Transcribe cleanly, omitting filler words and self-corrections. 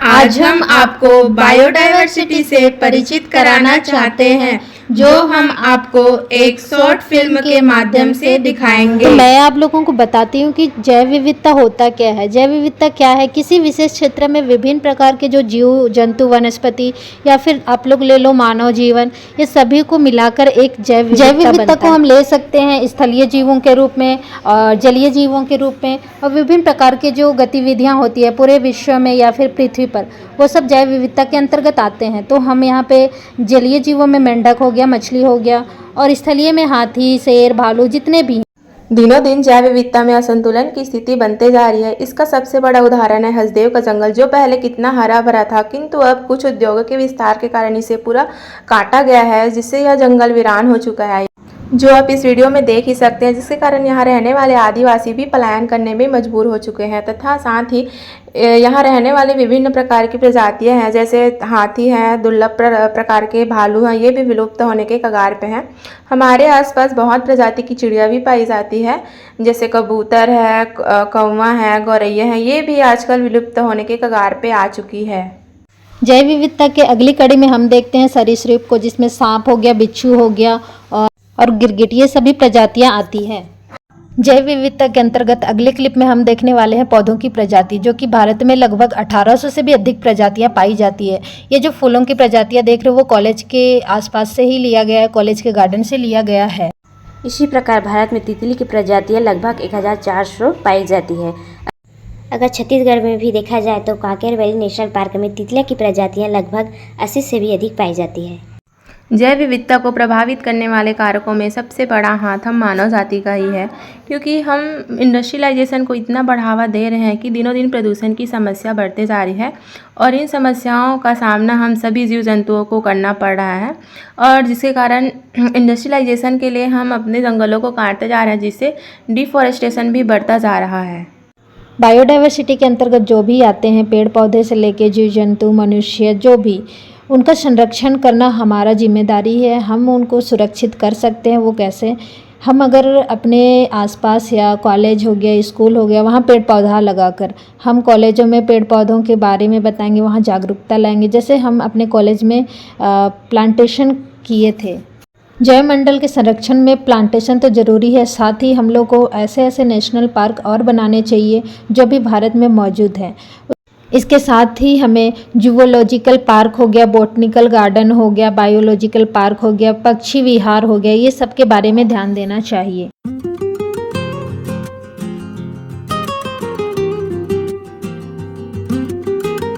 आज हम आपको बायोडायवर्सिटी से परिचित कराना चाहते हैं, जो हम आपको एक शॉर्ट फिल्म के माध्यम से दिखाएंगे। तो मैं आप लोगों को बताती हूँ कि जैव विविधता होता क्या है। जैव विविधता क्या है? किसी विशेष क्षेत्र में विभिन्न प्रकार के जो जीव जंतु, वनस्पति या फिर आप लोग ले लो मानव जीवन, ये सभी को मिलाकर एक जैव विविधता को हम ले सकते हैं स्थलीय जीवों के रूप में और जलीय जीवों के रूप में, और विभिन्न प्रकार के जो गतिविधियाँ होती है पूरे विश्व में या फिर पृथ्वी पर, वो सब जैव विविधता के अंतर्गत आते हैं। तो हम यहाँ पे जलीय जीवों में मेंढक हो गया, मछली हो गया, और स्थलीय में हाथी, शेर, भालू जितने भी हैं। दिनों दिन जैव विविधता में असंतुलन की स्थिति बनते जा रही है। इसका सबसे बड़ा उदाहरण है हसदेव का जंगल, जो पहले कितना हरा भरा था, किंतु अब कुछ उद्योगों के विस्तार के कारण इसे पूरा काटा गया है, जिससे यह जंगल वीरान हो चुका है, जो आप इस वीडियो में देख ही सकते हैं, जिसके कारण यहाँ रहने वाले आदिवासी भी पलायन करने में मजबूर हो चुके हैं। तथा साथ ही यहाँ रहने वाले विभिन्न प्रकार की प्रजातियाँ हैं, जैसे हाथी हैं, दुर्लभ प्रकार के भालू हैं, ये भी विलुप्त होने के कगार पे हैं। हमारे आसपास बहुत प्रजाति की चिड़िया भी पाई जाती है, जैसे कबूतर है, कौवा है, गौरैया है, ये भी आजकल विलुप्त होने के कगार पे आ चुकी है। जैव विविधता के अगली कड़ी में हम देखते हैं सरीसृप को, जिसमें सांप हो गया, बिच्छू हो गया और गिरगिट, ये सभी प्रजातियां आती हैं। जैव विविधता के अंतर्गत अगले क्लिप में हम देखने वाले हैं पौधों की प्रजाति, जो कि भारत में लगभग 1800 से भी अधिक प्रजातियां पाई जाती है। ये जो फूलों की प्रजातियां देख रहे हो वो कॉलेज के आसपास से ही लिया गया है, कॉलेज के गार्डन से लिया गया है। इसी प्रकार भारत में तितली की प्रजातियां लगभग 1400 पाई जाती है। अगर छत्तीसगढ़ में भी देखा जाए तो कांकेर वैली नेशनल पार्क में तितलियों की प्रजातियां लगभग 80 से भी अधिक पाई जाती है। जैव विविधता को प्रभावित करने वाले कारकों में सबसे बड़ा हाथ हम मानव जाति का ही है, क्योंकि हम इंडस्ट्रियलाइजेशन को इतना बढ़ावा दे रहे हैं कि दिनों दिन प्रदूषण की समस्या बढ़ते जा रही है, और इन समस्याओं का सामना हम सभी जीव जंतुओं को करना पड़ रहा है, और जिसके कारण इंडस्ट्रियलाइजेशन के लिए हम अपने जंगलों को काटते जा रहे हैं, जिससे डिफॉरेस्टेशन भी बढ़ता जा रहा है। बायोडायवर्सिटी के अंतर्गत जो भी आते हैं, पेड़ पौधे से लेके जीव जंतु, मनुष्य, जो भी, उनका संरक्षण करना हमारा जिम्मेदारी है। हम उनको सुरक्षित कर सकते हैं। वो कैसे? हम अगर अपने आसपास या कॉलेज हो गया, स्कूल हो गया, वहाँ पेड़ पौधा लगाकर हम कॉलेजों में पेड़ पौधों के बारे में बताएंगे, वहाँ जागरूकता लाएंगे। जैसे हम अपने कॉलेज में प्लांटेशन किए थे। जैव मंडल के संरक्षण में प्लांटेशन तो ज़रूरी है, साथ ही हम लोग को ऐसे ऐसे नेशनल पार्क और बनाने चाहिए जो भी भारत में मौजूद हैं। इसके साथ ही हमें जूलॉजिकल पार्क हो गया, बॉटनिकल गार्डन हो गया, बायोलॉजिकल पार्क हो गया, पक्षी विहार हो गया, ये सब के बारे में ध्यान देना चाहिए।